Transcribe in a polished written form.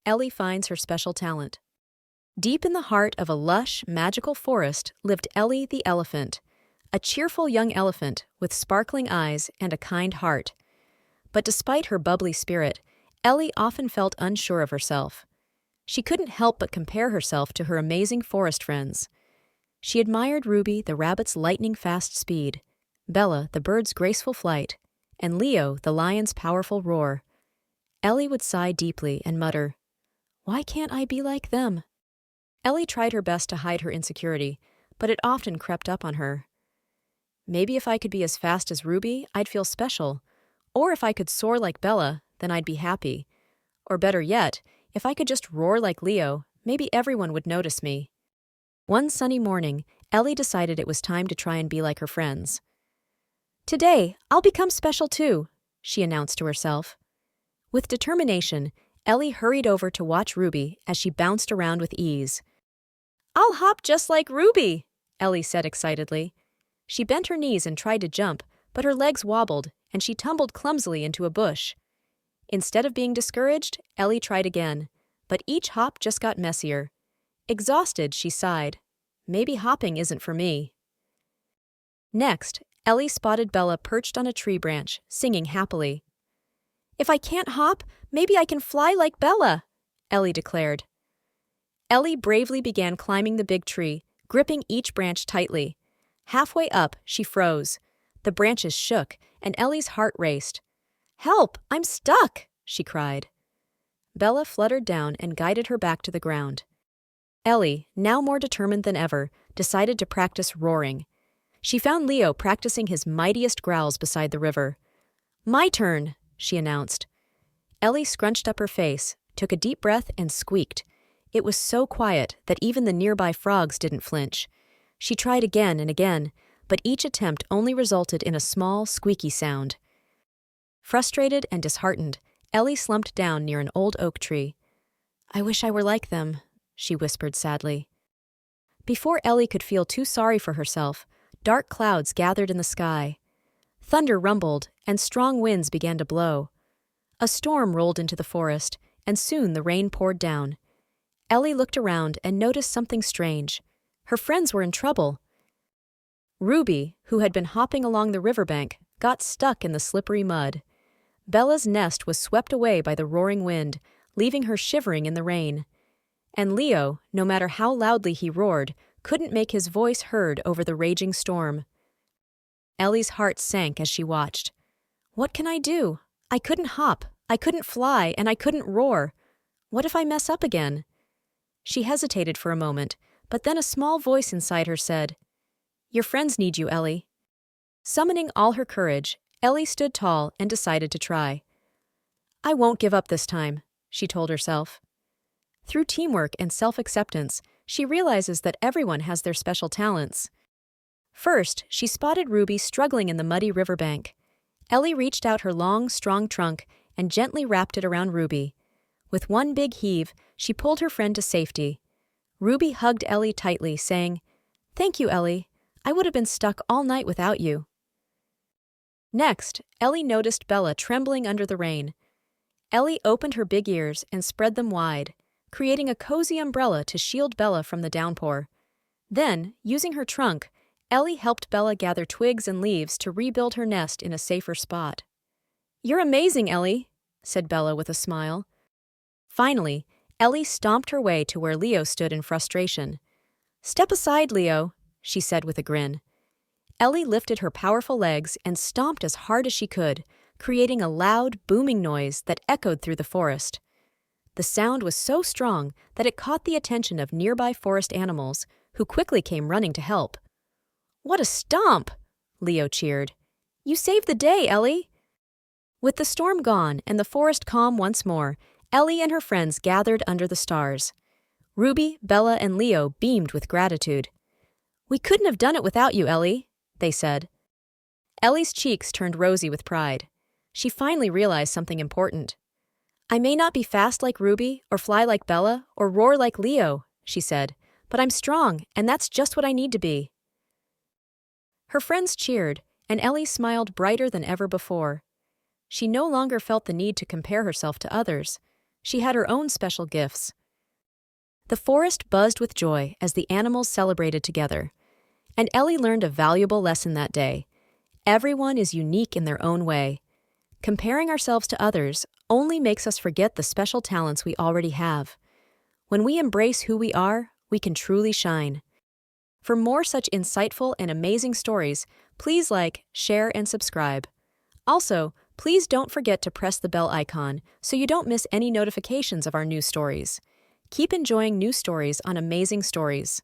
Ellie finds her special talent. Deep in the heart of a lush, magical forest lived Ellie the Elephant, a cheerful young elephant with sparkling eyes and a kind heart. But despite her bubbly spirit, Ellie often felt unsure of herself. She couldn't help but compare herself to her amazing forest friends. She admired Ruby, the rabbit's lightning-fast speed, Bella, the bird's graceful flight, and Leo, the lion's powerful roar. Ellie would sigh deeply and mutter, "Why can't I be like them?" Ellie tried her best to hide her insecurity, but it often crept up on her. Maybe if I could be as fast as Ruby, I'd feel special. Or if I could soar like Bella, then I'd be happy. Or better yet, if I could just roar like Leo, maybe everyone would notice me. One sunny morning, Ellie decided it was time to try and be like her friends. "Today, I'll become special too," she announced to herself. With determination, Ellie hurried over to watch Ruby as she bounced around with ease. "I'll hop just like Ruby," Ellie said excitedly. She bent her knees and tried to jump, but her legs wobbled, and she tumbled clumsily into a bush. Instead of being discouraged, Ellie tried again, but each hop just got messier. Exhausted, she sighed. Maybe hopping isn't for me. Next, Ellie spotted Bella perched on a tree branch, singing happily. "If I can't hop, maybe I can fly like Bella," Ellie declared. Ellie bravely began climbing the big tree, gripping each branch tightly. Halfway up, she froze. The branches shook, and Ellie's heart raced. "Help! I'm stuck!" she cried. Bella fluttered down and guided her back to the ground. Ellie, now more determined than ever, decided to practice roaring. She found Leo practicing his mightiest growls beside the river. "My turn," she announced. Ellie scrunched up her face, took a deep breath, and squeaked. It was so quiet that even the nearby frogs didn't flinch. She tried again and again, but each attempt only resulted in a small, squeaky sound. Frustrated and disheartened, Ellie slumped down near an old oak tree. "I wish I were like them," she whispered sadly. Before Ellie could feel too sorry for herself, dark clouds gathered in the sky. Thunder rumbled, and strong winds began to blow. A storm rolled into the forest, and soon the rain poured down. Ellie looked around and noticed something strange. Her friends were in trouble. Ruby, who had been hopping along the riverbank, got stuck in the slippery mud. Bella's nest was swept away by the roaring wind, leaving her shivering in the rain. And Leo, no matter how loudly he roared, couldn't make his voice heard over the raging storm. Ellie's heart sank as she watched. "What can I do? I couldn't hop, I couldn't fly, and I couldn't roar. What if I mess up again?" She hesitated for a moment, but then a small voice inside her said, "Your friends need you, Ellie." Summoning all her courage, Ellie stood tall and decided to try. "I won't give up this time," she told herself. Through teamwork and self-acceptance, she realizes that everyone has their special talents. First, she spotted Ruby struggling in the muddy riverbank. Ellie reached out her long, strong trunk and gently wrapped it around Ruby. With one big heave, she pulled her friend to safety. Ruby hugged Ellie tightly, saying, "Thank you, Ellie. I would have been stuck all night without you." Next, Ellie noticed Bella trembling under the rain. Ellie opened her big ears and spread them wide, creating a cozy umbrella to shield Bella from the downpour. Then, using her trunk, Ellie helped Bella gather twigs and leaves to rebuild her nest in a safer spot. "You're amazing, Ellie," said Bella with a smile. Finally, Ellie stomped her way to where Leo stood in frustration. "Step aside, Leo," she said with a grin. Ellie lifted her powerful legs and stomped as hard as she could, creating a loud, booming noise that echoed through the forest. The sound was so strong that it caught the attention of nearby forest animals, who quickly came running to help. "What a stomp!" Leo cheered. "You saved the day, Ellie!" With the storm gone and the forest calm once more, Ellie and her friends gathered under the stars. Ruby, Bella, and Leo beamed with gratitude. "We couldn't have done it without you, Ellie," they said. Ellie's cheeks turned rosy with pride. She finally realized something important. "I may not be fast like Ruby, or fly like Bella, or roar like Leo," she said, "but I'm strong, and that's just what I need to be." Her friends cheered, and Ellie smiled brighter than ever before. She no longer felt the need to compare herself to others. she had her own special gifts. The forest buzzed with joy as the animals celebrated together. And Ellie learned a valuable lesson that day. Everyone is unique in their own way. Comparing ourselves to others only makes us forget the special talents we already have. When we embrace who we are, we can truly shine. For more such insightful and amazing stories, please like, share, and subscribe. Also, please don't forget to press the bell icon so you don't miss any notifications of our new stories. Keep enjoying new stories on Amazing Stories.